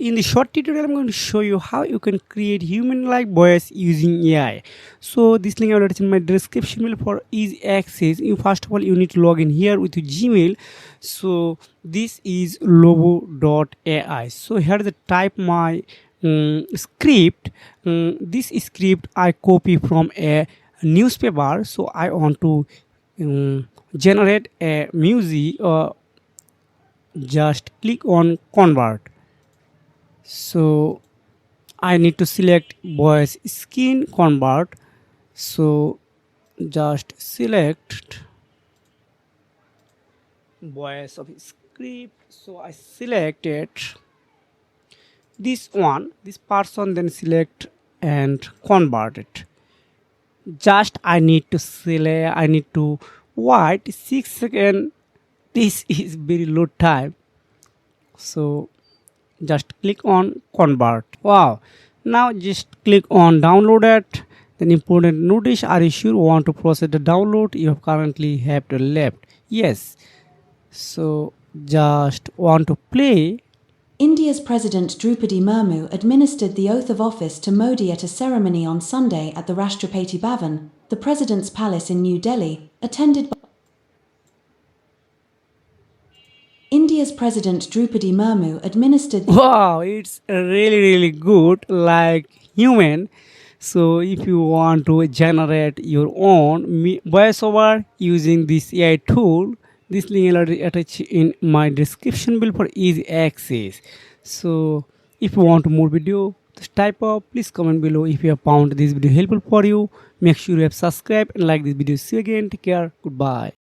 In the short tutorial, I'm going to show you how you can create human-like voice using AI. So this link I will attach in my description below for easy access. You first of all you need to log in here with your Gmail. So this is lobo.ai. So here the type my script. This script I copy from a newspaper. So I want to generate a music. Just click on convert. So I need to select voice skin convert. So just select voice of script. So I selected this one, this person, then select and convert it. Just I need to select, I need to wait 6 seconds. This is very low time. So just click on convert. Wow, now just click on download it. Then important notice, are you sure you want to process the download? You have currently have to left, yes. So just want to play. India's President Drupadi Murmu administered the oath of office to Modi at a ceremony on Sunday at the Rashtrapati Bhavan, the President's Palace in New Delhi, attended by India's President Drupadi Murmu administered Wow, it's really good like human. So if you want to generate your own voiceover using this AI tool, this link I'll attach in my description below for easy access. So if you want more video, just type up, please comment below. If you have found this video helpful for you, make sure you have subscribed and like this video. See you again, take care, goodbye.